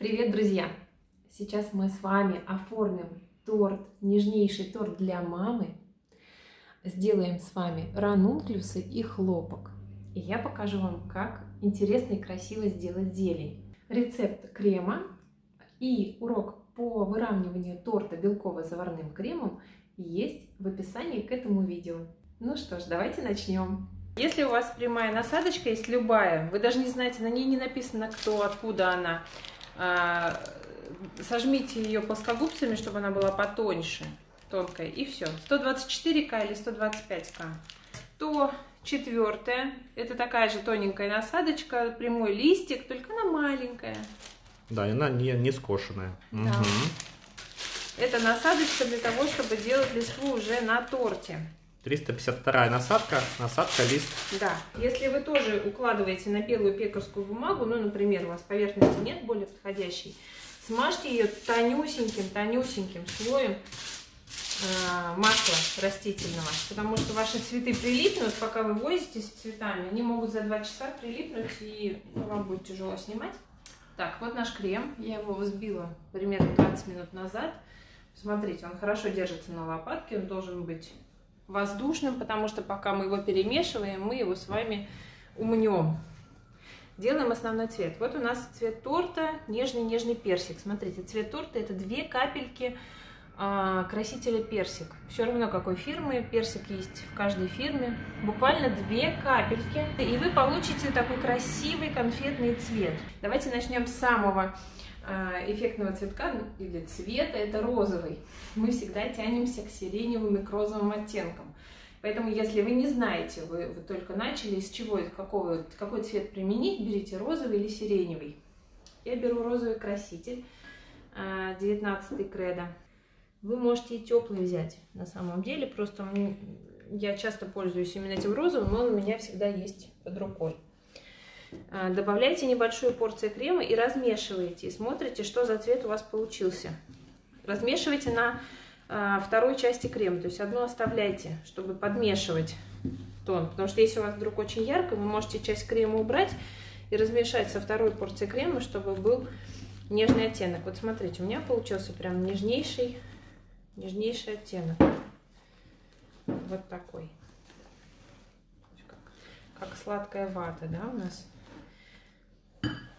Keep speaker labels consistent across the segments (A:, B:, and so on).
A: Привет, друзья! Сейчас мы с вами оформим торт, нежнейший торт для мамы. Сделаем с вами ранункулусы и хлопок. И я покажу вам, как интересно и красиво сделать зелень. Рецепт крема и урок по выравниванию торта белково-заварным кремом есть в описании к этому видео. Ну что ж, давайте начнем. Если у вас прямая насадочка есть, любая, вы даже не знаете, на ней не написано кто, откуда она, сожмите ее плоскогубцами, чтобы она была потоньше, тонкая, и все. 124К или 125К. 104, это такая же тоненькая насадочка, прямой листик, только она маленькая.
B: Да, и она не скошенная.
A: Да. Угу. Это насадочка для того, чтобы делать листву уже на торте.
B: 352 насадка лист. Да.
A: Если вы тоже укладываете на белую пекарскую бумагу, ну, например, у вас поверхности нет более подходящей, смажьте ее тонюсеньким слоем масла растительного, потому что ваши цветы прилипнут, пока вы возитесь с цветами, они могут за 2 часа прилипнуть, и вам будет тяжело снимать. Так, вот наш крем, я его взбила примерно 20 минут назад. Смотрите, он хорошо держится на лопатке, он должен быть воздушным, потому что пока мы его перемешиваем, мы его с вами умнем. Делаем основной цвет. Вот у нас цвет торта, нежный персик. Смотрите, цвет торта — это 2 капельки красителя персик. Все равно какой фирмы, персик есть в каждой фирме. Буквально 2 капельки, и вы получите такой красивый конфетный цвет. Давайте начнем с самого эффектного цветка или цвета, это розовый. Мы всегда тянемся к сиреневым и к розовым оттенкам. Поэтому, если вы не знаете, вы только начали, из чего, какой цвет применить, берите розовый или сиреневый. Я беру розовый краситель, 19 кредо. Вы можете и теплый взять, на самом деле, просто я часто пользуюсь именно этим розовым, он у меня всегда есть под рукой. Добавляйте небольшую порцию крема и размешиваете. И смотрите, что за цвет у вас получился. Размешивайте на второй части крема. То есть одну оставляйте, чтобы подмешивать тон. Потому что если у вас вдруг очень ярко, вы можете часть крема убрать и размешать со второй порцией крема, чтобы был нежный оттенок. Вот смотрите, у меня получился прям нежнейший оттенок. Вот такой. Как сладкая вата, да, у нас.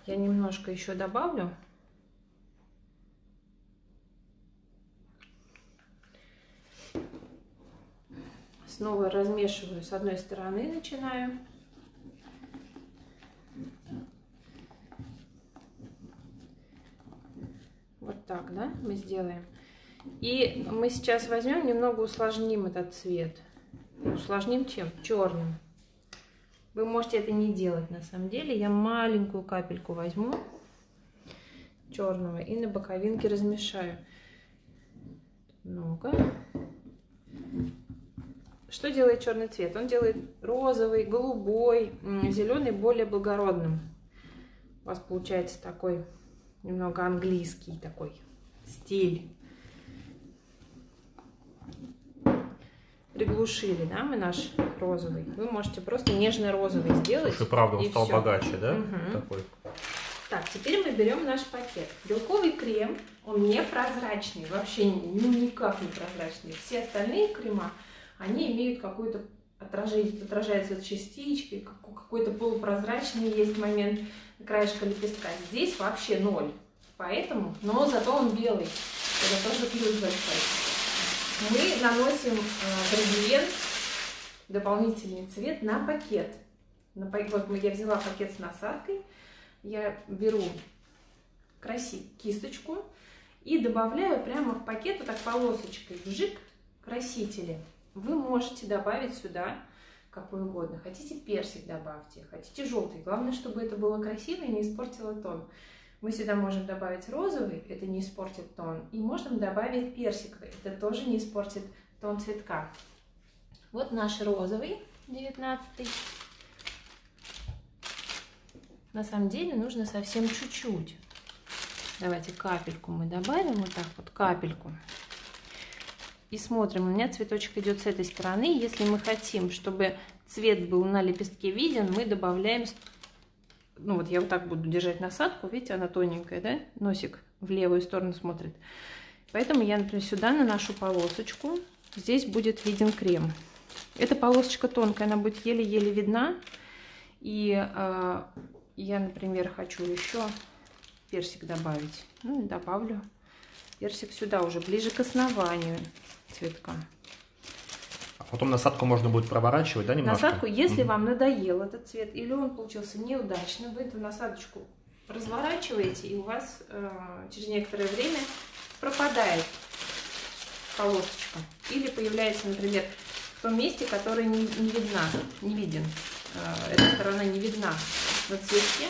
A: Я немножко еще добавлю. Снова размешиваю с одной стороны, начинаю. Вот так, да, мы сделаем. И мы сейчас возьмем, немного усложним этот цвет. Усложним чем? Черным. Вы можете это не делать, на самом деле. Я маленькую капельку возьму черного и на боковинке размешаю. Много. Что делает черный цвет? Он делает розовый, голубой, зеленый более благородным. У вас получается такой немного английский такой стиль. Приглушили, да, мы наш розовый. Вы можете просто нежно-розовый сделать.
B: Слушай, правда, он стал богаче, да?
A: Угу.
B: Такой.
A: Так, теперь мы берем наш пакет. Белковый крем, он не прозрачный, вообще никак не прозрачный. Все остальные крема, они имеют какую-то отражаются частички, какой-то полупрозрачный есть момент краешка лепестка. Здесь вообще ноль. Поэтому, но зато он белый. Это тоже плюс большой. Мы наносим градиент, дополнительный цвет на пакет. Вот я взяла пакет с насадкой, я беру кисточку и добавляю прямо в пакет вот так полосочкой вжик красители. Вы можете добавить сюда какой угодно. Хотите персик добавьте, хотите желтый. Главное, чтобы это было красиво и не испортило тон. Мы сюда можем добавить розовый, это не испортит тон. И можем добавить персиковый, это тоже не испортит тон цветка. Вот наш розовый, 19-й. На самом деле нужно совсем чуть-чуть. Давайте капельку мы добавим, вот так вот капельку. И смотрим, у меня цветочек идет с этой стороны. Если мы хотим, чтобы цвет был на лепестке виден, мы добавляем ну вот я вот так буду держать насадку, видите, она тоненькая, да, носик в левую сторону смотрит. Поэтому я, например, сюда наношу полосочку, здесь будет виден крем. Эта полосочка тонкая, она будет еле-еле видна. И я, например, хочу еще персик добавить. Ну и добавлю персик сюда уже, ближе к основанию цветка.
B: А потом насадку можно будет проворачивать, да, немножко?
A: Насадку, если вам надоел этот цвет или он получился неудачным, вы эту насадочку разворачиваете, и у вас через некоторое время пропадает полосочка. Или появляется, например, в том месте, которое не виден. Эта сторона не видна на цветке,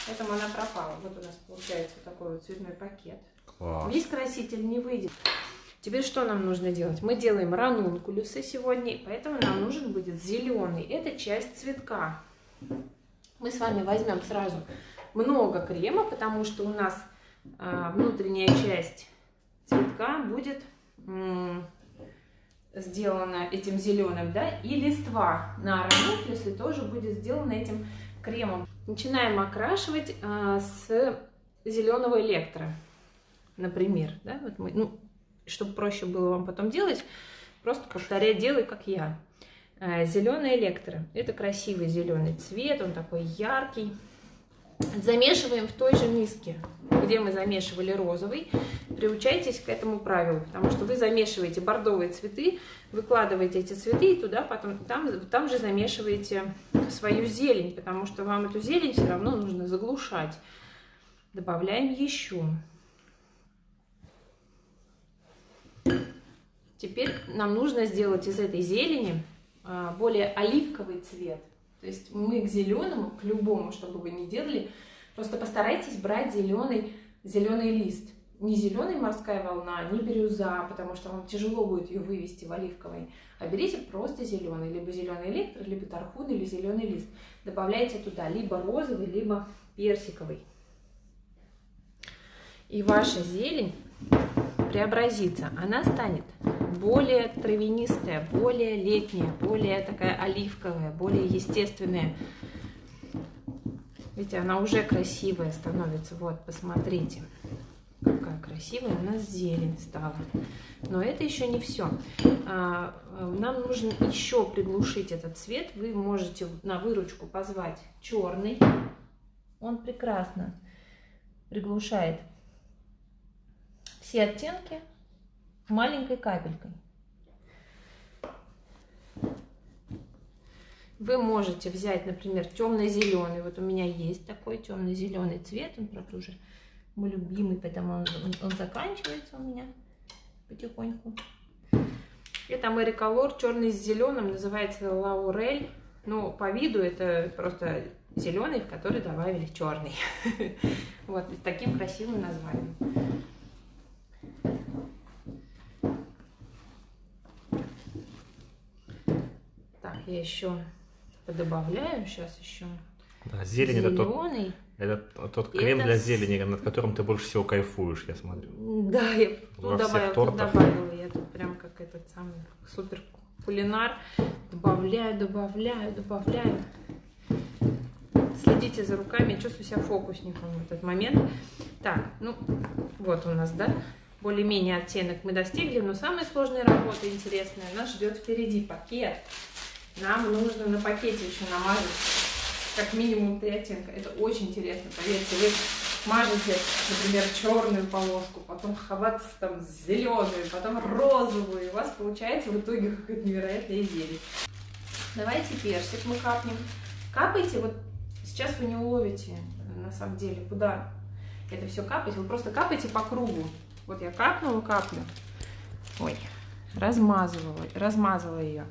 A: поэтому она пропала. Вот у нас получается вот такой вот цветной пакет.
B: Класс.
A: Весь краситель не выйдет. Теперь что нам нужно делать? Мы делаем ранункулюсы сегодня, поэтому нам нужен будет зеленый. Это часть цветка. Мы с вами возьмем сразу много крема, потому что у нас внутренняя часть цветка будет сделана этим зеленым, да, и листва на ранункулюсы тоже будет сделана этим кремом. Начинаем окрашивать с зеленого электро, например, да, вот мы, ну, чтобы проще было вам потом делать, просто повторять, делай как я. Зеленый электро, это красивый зеленый цвет, он такой яркий. Замешиваем в той же миске, где мы замешивали розовый. Приучайтесь к этому правилу, потому что вы замешиваете бордовые цветы, выкладываете эти цветы и туда потом там же замешиваете свою зелень, потому что вам эту зелень все равно нужно заглушать. Добавляем еще. Теперь нам нужно сделать из этой зелени более оливковый цвет. То есть мы к зеленому, к любому, что бы вы ни делали, просто постарайтесь брать зеленый лист. Не зеленый морская волна, не бирюза, потому что вам тяжело будет ее вывести в оливковый. А берите просто зеленый, либо зеленый электро, либо тархун или зеленый лист. Добавляйте туда либо розовый, либо персиковый. И ваша зелень преобразится. Она станет более травянистая, более летняя, более такая оливковая, более естественная. Видите, она уже красивая становится. Вот, посмотрите, какая красивая у нас зелень стала. Но это еще не все. Нам нужно еще приглушить этот цвет. Вы можете на выручку позвать черный. Он прекрасно приглушает все оттенки маленькой капелькой. Вы можете взять, например, темно-зеленый. Вот у меня есть такой темно-зеленый цвет. Он, правда, уже мой любимый, поэтому он заканчивается у меня потихоньку. Это Mary Color, черный с зеленым, называется Лаурель. Но по виду это просто зеленый, в который добавили черный. Вот, с таким красивым названием. Так, я еще подобавляю, сейчас еще
B: да, зелень это тот крем для зелени, над которым ты больше всего кайфуешь, я смотрю.
A: Да, я тут добавила, я тут прям как этот самый супер кулинар. Добавляю. Следите за руками, чувствую себя фокусником в этот момент. Так, ну вот у нас, да, более-менее оттенок мы достигли, но самая сложная работа интересная нас ждет впереди. Пакет. Нам нужно на пакете еще намазать как минимум 3 оттенка. Это очень интересно, поверьте. Вы мажете, например, черную полоску, потом хватится там зеленую, потом розовую, и у вас получается в итоге какая-то невероятная зелень. Давайте персик мы капнем. Капайте, вот сейчас вы не уловите, на самом деле, куда это все капать. Вы просто капайте по кругу. Вот я капнула каплю. Ой, размазала ее.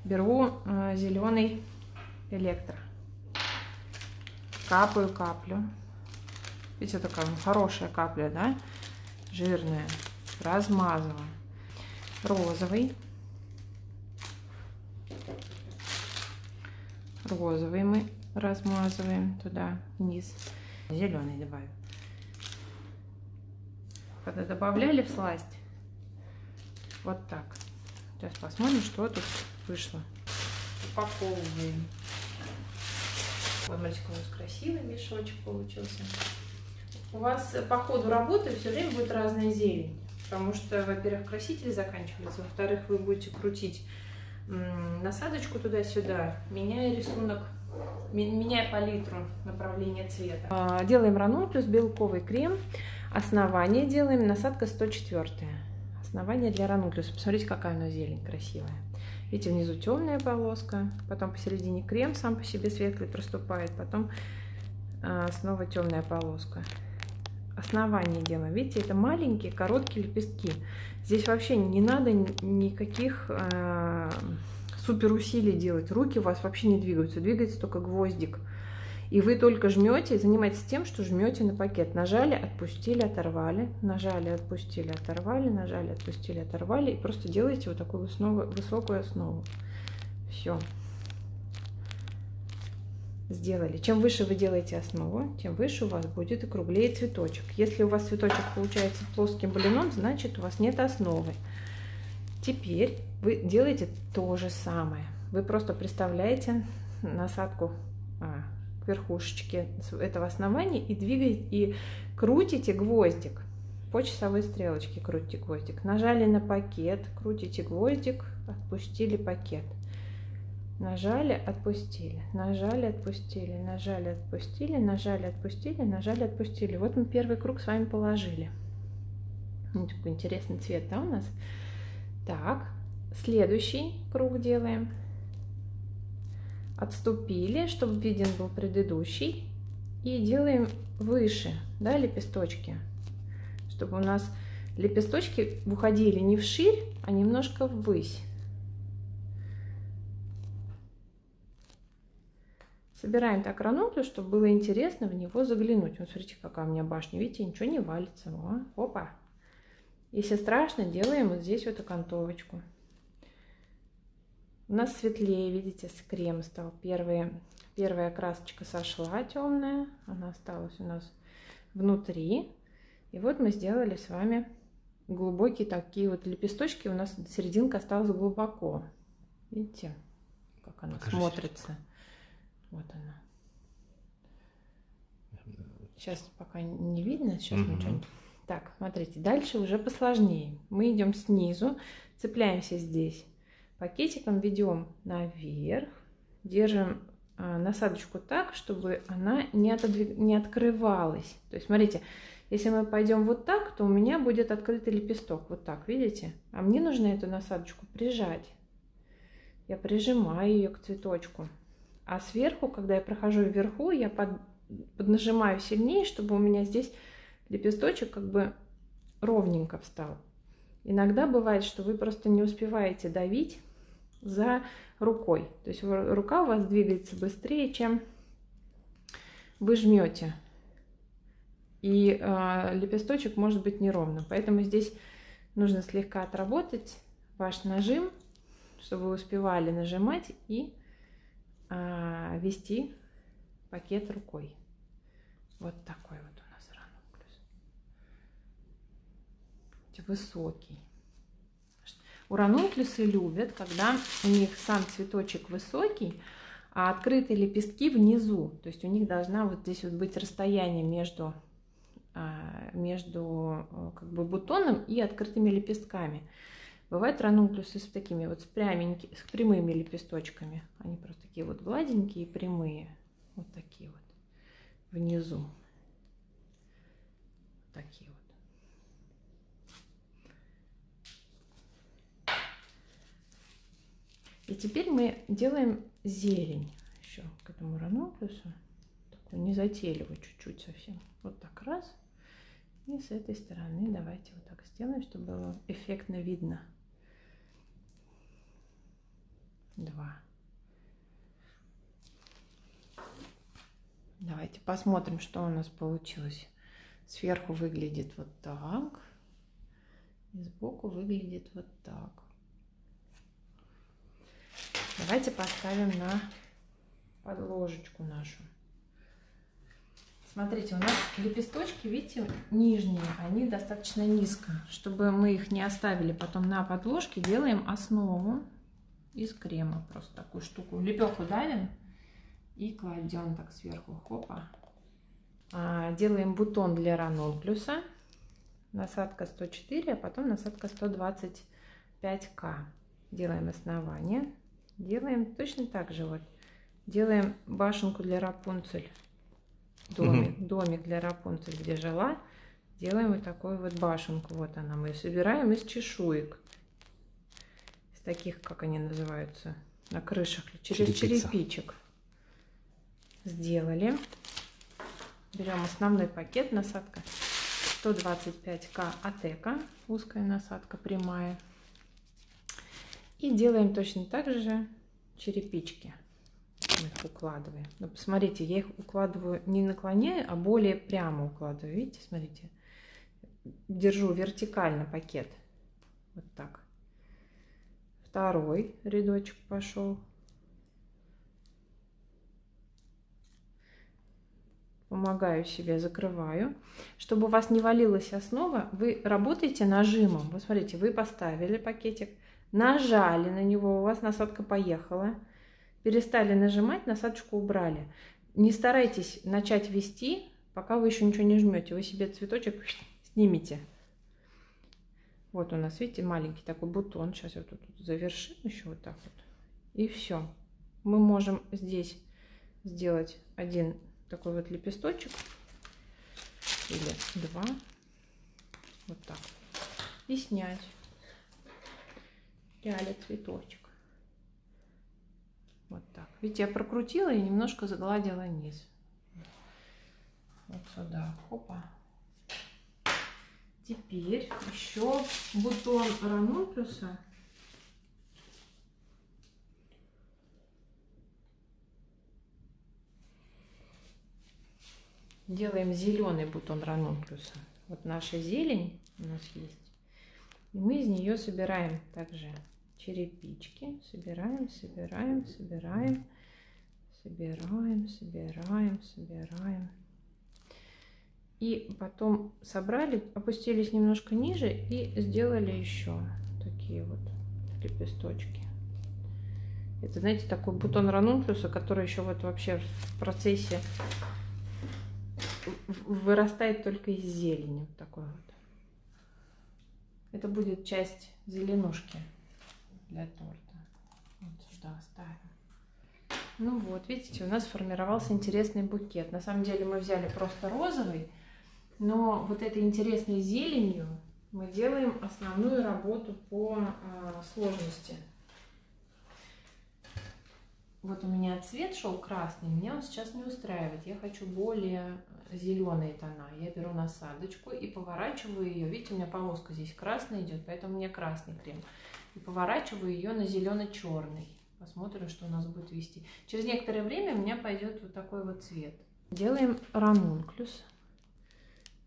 A: Беру зеленый электро. Капаю каплю. Видите, такая хорошая капля, да? Жирная. Размазываю. Розовый. Розовый мы размазываем туда вниз. Зеленый добавим. Когда добавляли в сласть, вот так. Сейчас посмотрим, что тут вышло. Упаковываем. Вот, смотрите, какой у нас красивый мешочек получился. У вас по ходу работы все время будет разная зелень. Потому что, во-первых, красители заканчиваются, во-вторых, вы будете крутить насадочку туда-сюда, меняя рисунок, меняя палитру направления цвета. Делаем ранункулюс, белковый крем. Основание делаем, насадка 104. Основание для ранункулюса. Посмотрите, какая у нас зелень красивая. Видите, внизу темная полоска, потом посередине крем сам по себе светлый проступает, потом снова темная полоска. Основание делаем. Видите, это маленькие короткие лепестки. Здесь вообще не надо никаких супер усилий делать. Руки у вас вообще не двигаются, двигается только гвоздик. И вы только жмете, занимаетесь тем, что жмете на пакет. Нажали, отпустили, оторвали, нажали, отпустили, оторвали, нажали, отпустили, оторвали. И просто делаете вот такую высокую основу. Все. Сделали. Чем выше вы делаете основу, тем выше у вас будет и круглее цветочек. Если у вас цветочек получается плоским блином, значит у вас нет основы. Теперь вы делаете то же самое. Вы просто приставляете насадку к верхушечке этого основания и двигаете, и крутите гвоздик. По часовой стрелочке крутите гвоздик. Нажали на пакет, крутите гвоздик, отпустили пакет. Нажали, отпустили, нажали, отпустили, нажали, отпустили, нажали, отпустили, нажали, отпустили. Вот мы первый круг с вами положили. Такой интересный цвет, да, у нас? Так, следующий круг делаем. Отступили, чтобы виден был предыдущий. И делаем выше, да, лепесточки. Чтобы у нас лепесточки уходили не вширь, а немножко ввысь. Собираем так ранункулюс, чтобы было интересно в него заглянуть. Вот смотрите, какая у меня башня. Видите, ничего не валится. О, опа. Если страшно, делаем вот здесь вот окантовочку. У нас светлее, видите, крем стал. Первая красочка сошла темная. Она осталась у нас внутри. И вот мы сделали с вами глубокие такие вот лепесточки. У нас серединка осталась глубоко. Видите, как она смотрится. Вот она. Сейчас пока не видно. Сейчас мы что-нибудь... Так, смотрите, дальше уже посложнее. Мы идем снизу, цепляемся здесь. Пакетиком ведем наверх. Держим насадочку так, чтобы она не открывалась. То есть, смотрите, если мы пойдем вот так, то у меня будет открытый лепесток. Вот так, видите? А мне нужно эту насадочку прижать. Я прижимаю ее к цветочку. А сверху, когда я прохожу вверху, я поднажимаю сильнее, чтобы у меня здесь лепесточек как бы ровненько встал. Иногда бывает, что вы просто не успеваете давить за рукой. То есть рука у вас двигается быстрее, чем вы жмете. И лепесточек может быть неровным. Поэтому здесь нужно слегка отработать ваш нажим, чтобы вы успевали нажимать и вести пакет рукой. Вот такой вот у нас ранункулюс. Высокий. Ранункулюсы любят, когда у них сам цветочек высокий, а открытые лепестки внизу. То есть у них должна вот здесь вот быть расстояние между как бы бутоном и открытыми лепестками. Бывают ранункулюсы с такими вот с прямыми лепесточками. Они просто такие вот гладенькие и прямые. Вот такие вот внизу. Такие вот. И теперь мы делаем зелень еще к этому ранункулюсу. Такую незатейливую чуть-чуть совсем. Вот так раз. И с этой стороны давайте вот так сделаем, чтобы было эффектно видно. 2. Давайте посмотрим, что у нас получилось. Сверху выглядит вот так. И сбоку выглядит вот так. Давайте поставим на подложечку нашу. Смотрите, у нас лепесточки, видите, нижние, они достаточно низко. Чтобы мы их не оставили потом на подложке, делаем основу из крема. Просто такую штуку. Лепеху давим И кладем так сверху, хопа. Делаем бутон для ранункулуса. Насадка 104, а потом насадка 125К. Делаем основание. Делаем точно так же вот. Делаем башенку для Рапунцель. Домик для Рапунцель, где жила. Делаем вот такую вот башенку. Вот она. Мы ее собираем из чешуек. Из таких, как они называются, на крышах. Через черепичек. Сделали. Берем основной пакет, насадка 125К Атека, узкая насадка, прямая. И делаем точно так же черепички. Мы их укладываем. Но посмотрите, я их укладываю не наклоняя, а более прямо укладываю. Видите, смотрите. Держу вертикально пакет. Вот так. Второй рядочек пошел. Помогаю себе, закрываю. Чтобы у вас не валилась основа, вы работаете нажимом. Вот смотрите, вы поставили пакетик, нажали на него, у вас насадка поехала. Перестали нажимать, насадочку убрали. Не старайтесь начать вести, пока вы еще ничего не жмете. Вы себе цветочек снимете. Вот у нас, видите, маленький такой бутон. Сейчас я тут завершим еще вот так вот. И все. Мы можем здесь сделать один такой вот лепесточек или два, вот так, и снять реально цветочек. Вот так. Видите, я прокрутила и немножко загладила низ. Вот сюда, хопа. Теперь еще бутон ранункулуса. Делаем зеленый бутон ранункулуса. Вот наша зелень у нас есть. И мы из нее собираем также черепички. Собираем, собираем, собираем, собираем, собираем, собираем. И потом собрали, опустились немножко ниже и сделали еще такие вот лепесточки. Это, знаете, такой бутон ранункулуса, который еще вот вообще в процессе вырастает только из зелени. Вот такой вот. Это будет часть зеленушки для торта. Вот сюда оставим. Ну вот, видите, у нас сформировался интересный букет. На самом деле мы взяли просто розовый, но вот этой интересной зеленью мы делаем основную работу по сложности. Вот у меня цвет шел красный, меня он сейчас не устраивает. Я хочу более зеленые тона. Я беру насадочку и поворачиваю ее. Видите, у меня полоска здесь красная идет, поэтому мне красный крем. И поворачиваю ее на зелено-черный. Посмотрим, что у нас будет вести. Через некоторое время у меня пойдет вот такой вот цвет. Делаем ранункулус.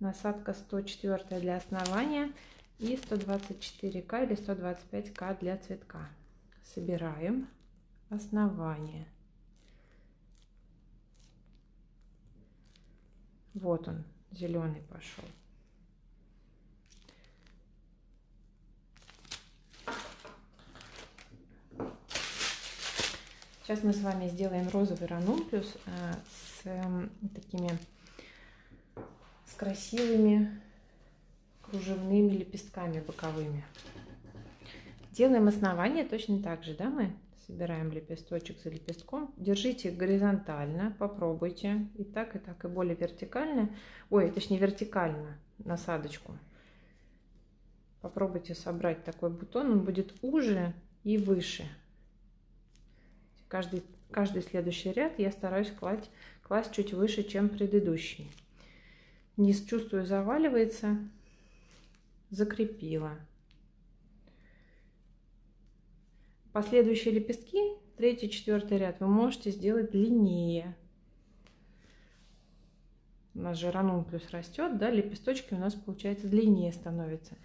A: Насадка 104 для основания и 124К или 125К для цветка. Собираем основание. Вот он, зеленый пошел. Сейчас мы с вами сделаем розовый ранункулус с красивыми кружевными лепестками боковыми. Делаем основание точно так же, да, мы собираем лепесточек за лепестком. Держите горизонтально, попробуйте и так, и более вертикально. Ой, точнее вертикально насадочку. Попробуйте собрать такой бутон, он будет уже и выше. Каждый следующий ряд я стараюсь класть чуть выше, чем предыдущий. Низ, чувствую, заваливается. Закрепила. Последующие лепестки, 3-4 ряд, вы можете сделать длиннее. У нас же ранункулус растет, да, лепесточки у нас, получается, длиннее становятся.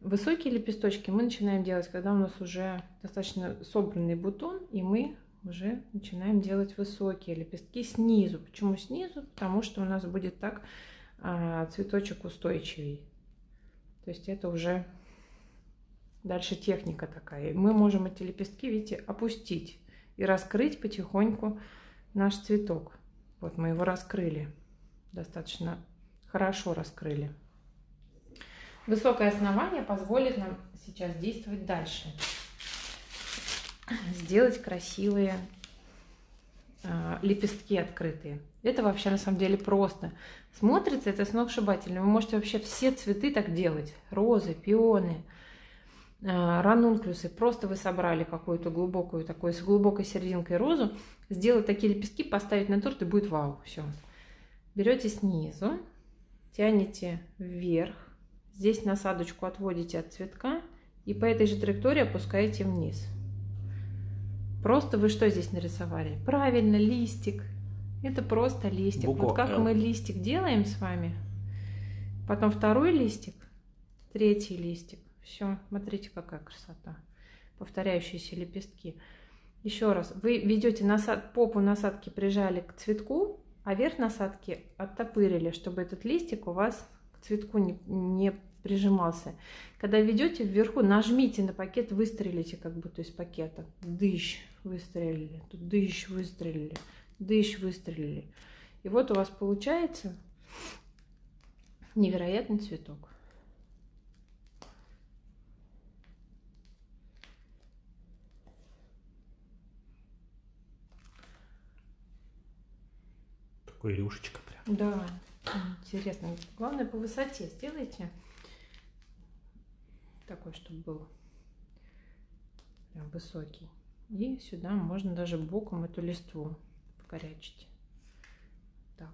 A: Высокие лепесточки мы начинаем делать, когда у нас уже достаточно собранный бутон, и мы уже начинаем делать высокие лепестки снизу. Почему снизу? Потому что у нас будет так цветочек устойчивее. То есть это уже дальше техника такая. Мы можем эти лепестки, видите, опустить и раскрыть потихоньку наш цветок. Вот мы его раскрыли, достаточно хорошо раскрыли. Высокое основание позволит нам сейчас действовать дальше. Сделать красивые лепестки открытые. Это вообще на самом деле просто. Смотрится это сногсшибательно. Вы можете вообще все цветы так делать. Розы, пионы, ранункулюсы. Просто вы собрали какую-то глубокую, такую с глубокой серединкой розу, сделать такие лепестки, поставить на торт, и будет вау. Все. Берете снизу, тянете вверх. Здесь насадочку отводите от цветка и по этой же траектории опускаете вниз. Просто вы что здесь нарисовали? Правильно, листик. Это просто листик.
B: Буква
A: Вот как
B: L.
A: мы листик делаем с вами. Потом второй листик, третий листик. Все, смотрите, какая красота. Повторяющиеся лепестки. Еще раз. Вы ведете попу насадки прижали к цветку, а верх насадки оттопырили, чтобы этот листик у вас к цветку не прижимался. Когда ведете вверху, нажмите на пакет, выстрелите как будто из пакета. Дыщ, выстрелили. Тут дыщ, выстрелили. Дыщ, выстрелили. И вот у вас получается невероятный цветок.
B: Такой рюшечка прям.
A: Да, интересно. Главное, по высоте сделайте. Такой, чтобы был прям высокий. И сюда можно даже боком эту листву покорячить. Так.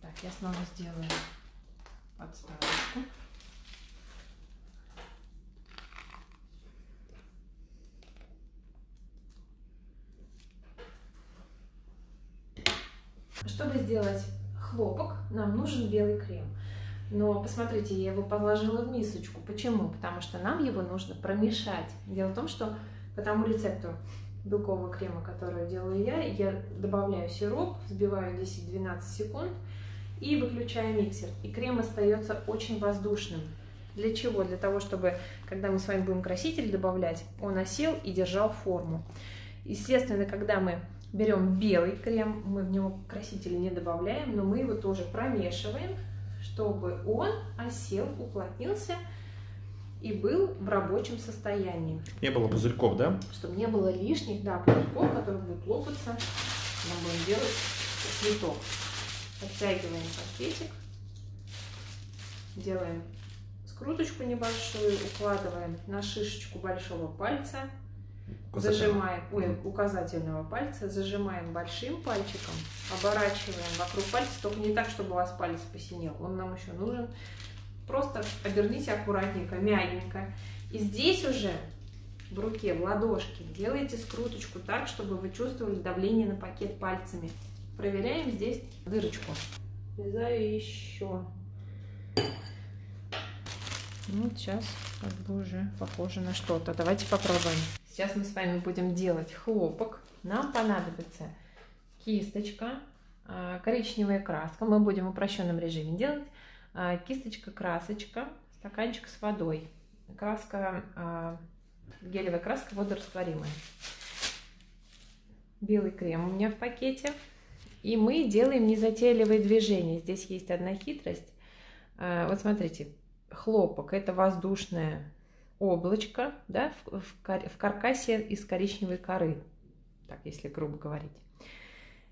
A: Так, я снова сделаю подставочку. Чтобы сделать хлопок, нам нужен белый крем. Но посмотрите, я его положила в мисочку. Почему? Потому что нам его нужно промешать. Дело в том, что по тому рецепту белкового крема, который делаю я добавляю сироп, взбиваю 10-12 секунд и выключаю миксер. И крем остается очень воздушным. Для чего? Для того, чтобы, когда мы с вами будем краситель добавлять, он осел и держал форму. Естественно, когда мы берем белый крем, мы в него краситель не добавляем, но мы его тоже промешиваем, чтобы он осел, уплотнился и был в рабочем состоянии.
B: Не было пузырьков, да?
A: Чтобы не было лишних, да, пузырьков, которые будут лопаться. Мы будем делать цветок. Подтягиваем пакетик, делаем скруточку небольшую, укладываем на шишечку большого пальца. Зажимаем, указательного пальца, зажимаем большим пальчиком, оборачиваем вокруг пальца, только не так, чтобы у вас палец посинел, он нам еще нужен. Просто оберните аккуратненько, мягенько. И здесь уже в руке, в ладошке делаете скруточку так, чтобы вы чувствовали давление на пакет пальцами. Проверяем здесь дырочку. Вязаю еще. Ну, сейчас как бы уже похоже на что-то. Давайте попробуем. Сейчас мы с вами будем делать хлопок. Нам понадобится кисточка, коричневая краска. Мы будем в упрощенном режиме делать. Кисточка, красочка, стаканчик с водой. Краска, гелевая краска водорастворимая. Белый крем у меня в пакете. И мы делаем незатейливые движения. Здесь есть одна хитрость. Вот смотрите, хлопок — это воздушное облачко, да, в каркасе из коричневой коры, так если грубо говорить.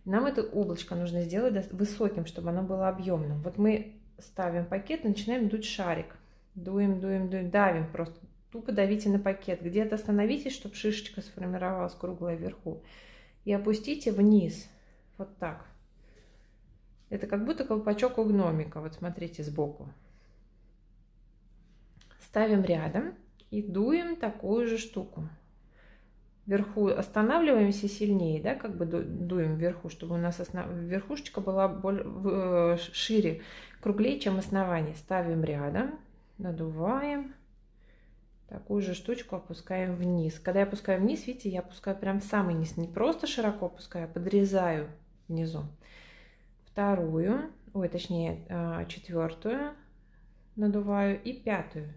A: Нам это облачко нужно сделать высоким, чтобы оно было объемным. Вот мы ставим пакет, начинаем дуть шарик. Дуем, дуем, дуем, давим просто. Тупо давите на пакет. Где-то остановитесь, чтобы шишечка сформировалась круглая вверху. И опустите вниз. Вот так. Это как будто колпачок у гномика. Вот смотрите сбоку. Ставим рядом. И дуем такую же штуку. Вверху останавливаемся сильнее, да, как бы дуем вверху, чтобы у нас верхушечка была шире, круглее, чем основание. Ставим рядом, надуваем. Такую же штучку опускаем вниз. Когда я опускаю вниз, видите, я опускаю прям в самый низ. Не просто широко опускаю, а подрезаю внизу. Вторую ой, точнее, 4-ю надуваю и 5-ю.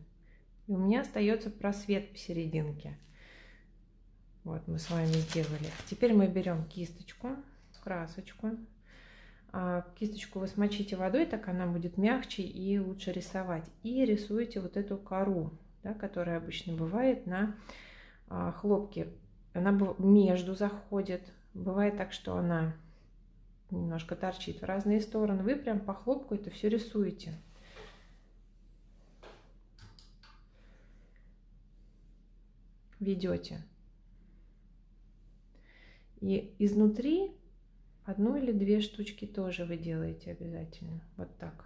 A: И у меня остается просвет посерединке. Вот мы с вами сделали. Теперь мы берем кисточку, красочку. Кисточку вы смочите водой, так она будет мягче и лучше рисовать. И рисуете вот эту кору, да, которая обычно бывает на хлопке. Она между заходит. Бывает так, что она немножко торчит в разные стороны. Вы прям по хлопку это все рисуете. Ведете. И изнутри 1 или 2 штучки тоже вы делаете обязательно. Вот так.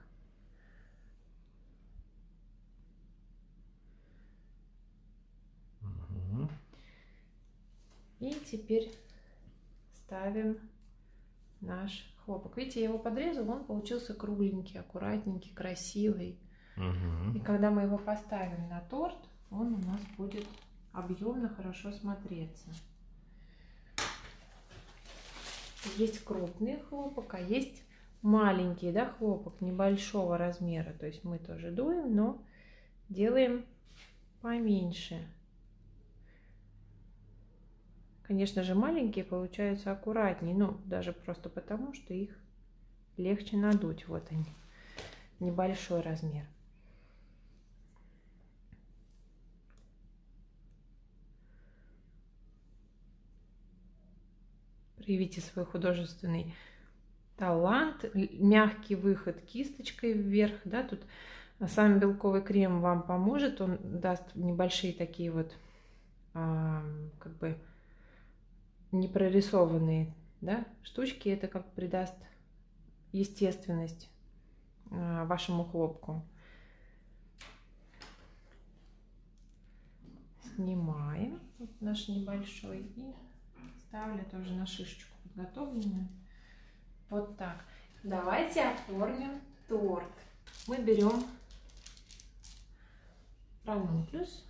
A: И теперь ставим наш хлопок. Видите, я его подрезала, он получился кругленький, аккуратненький, красивый. И когда мы его поставим на торт, он у нас будет объемно хорошо смотреться. Есть крупный хлопок, а есть маленький, да, хлопок небольшого размера. То есть мы тоже дуем, но делаем поменьше. Конечно же, маленькие получаются аккуратнее, ну, даже просто потому, что их легче надуть. Вот они, небольшой размер. Проявите свой художественный талант, мягкий выход кисточкой вверх, да, тут сам белковый крем вам поможет, он даст небольшие такие вот, как бы, непрорисованные, да, штучки, это как придаст естественность вашему хлопку. Снимаем вот наш небольшой и ставлю тоже на шишечку подготовленную. Вот так. Давайте оформим торт. Мы берем ранункулус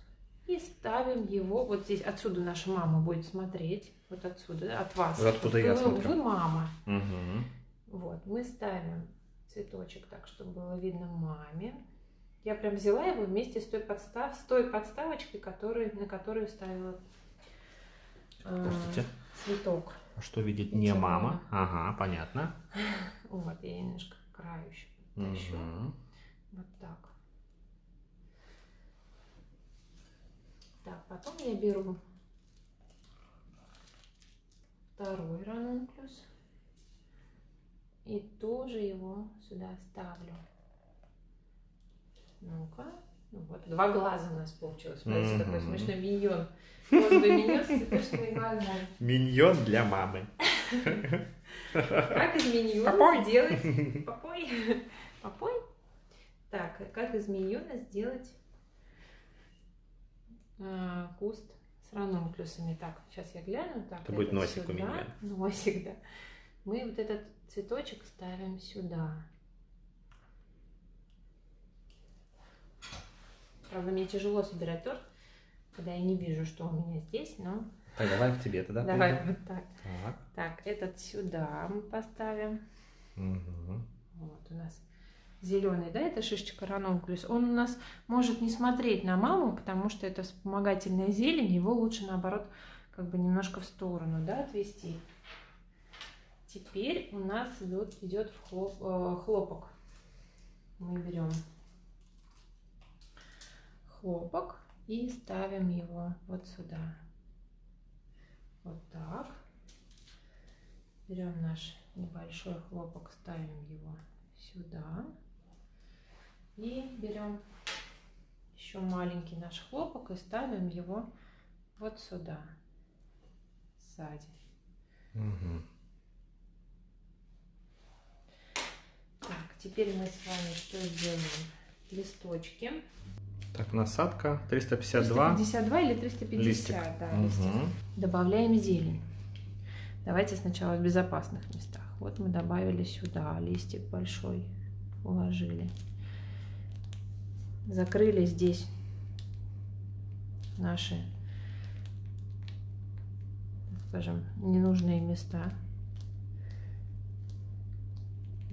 A: и ставим его вот здесь. Отсюда наша мама будет смотреть. Вот отсюда, от вас.
B: Вот откуда я смотрю.
A: Вы мама.
B: Угу.
A: Вот, мы ставим цветочек так, чтобы было видно маме. Я прям взяла его вместе с той подставочкой, на которую ставила цветок.
B: А что видит не мама? Ага, понятно.
A: Вот, я немножко к краю еще подтащу. Вот так. Так, потом я беру второй ранункулус и тоже его сюда ставлю. Ну-ка. Ну вот, 2 глаза у нас получилось. Смотрите, какой смешной миньон. Розовый миньон с цветочными глазами.
B: Миньон для мамы.
A: Как из миньона сделать... Попой. Попой? Так, как из миньона сделать куст с ранункулусами. Так, сейчас я гляну. Так,
B: это будет носик
A: сюда.
B: у меня.
A: Носик, да. Мы вот этот цветочек ставим сюда. Правда, мне тяжело собирать торт, когда я не вижу, что у меня здесь, но...
B: Так, давай к тебе тогда.
A: Давай вот так. Так, этот сюда мы поставим. Вот у нас зеленый, да, это шишечка ранункулус. Он у нас может не смотреть на маму, потому что это вспомогательная зелень, его лучше, наоборот, как бы немножко в сторону, да, отвести. Теперь у нас идет хлопок. Мы берем хлопок и ставим его вот сюда. Вот так. Берем наш небольшой хлопок, ставим его сюда. И берем еще маленький наш хлопок и ставим его вот сюда, сзади. Так, теперь мы с вами что сделаем? Листочки.
B: Так, насадка 352.
A: 352 или 350, листик. Да, листик. Добавляем зелень. Давайте сначала в безопасных местах. Вот мы добавили сюда листик большой, уложили. Закрыли здесь наши, скажем, ненужные места.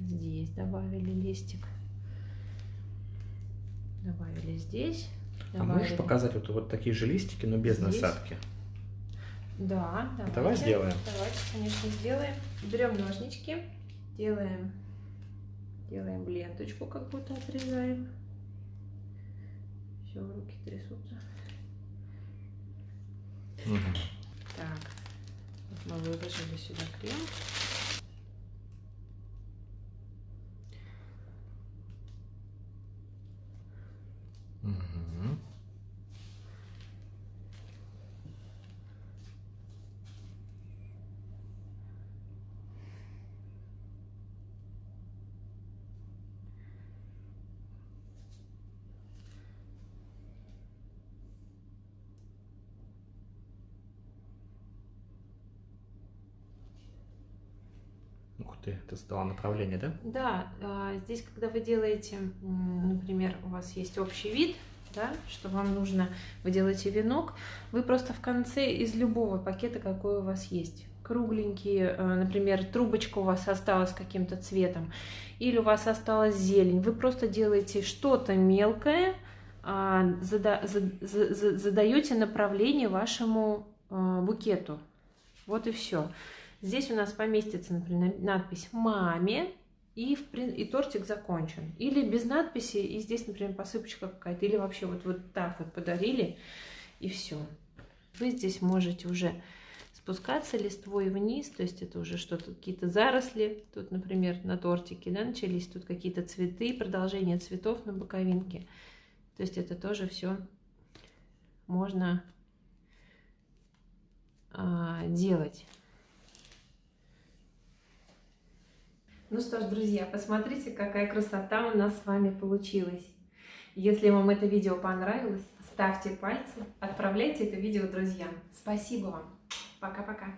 A: Здесь добавили листик. Добавили здесь. Добавили.
B: А можешь показать вот такие же листики, но без здесь насадки?
A: Да, давайте.
B: Давай сделаем.
A: Давайте, конечно, сделаем. Берем ножнички, делаем ленточку, как будто отрезаем. Все, руки трясутся.
B: Угу.
A: Так, вот мы выложили сюда крем.
B: Угу. Ух ты, ты задала направление, да?
A: Да, здесь, когда вы делаете, например, у вас есть общий вид, да, что вам нужно, вы делаете венок, вы просто в конце из любого пакета, какой у вас есть, кругленький, например, трубочка у вас осталась каким-то цветом, или у вас осталась зелень, вы просто делаете что-то мелкое, задаете направление вашему букету. Вот и все. Здесь у нас поместится, например, надпись «Маме», и тортик закончен. Или без надписи, и здесь, например, посыпочка какая-то, или вообще вот так вот подарили, и все. Вы здесь можете уже спускаться листвой вниз, то есть это уже что-то, какие-то заросли, тут, например, на тортике, да, начались, тут какие-то цветы, продолжение цветов на боковинке. То есть это тоже все можно делать. Ну что ж, друзья, посмотрите, какая красота у нас с вами получилась. Если вам это видео понравилось, ставьте пальцы, отправляйте это видео друзьям. Спасибо вам. Пока-пока.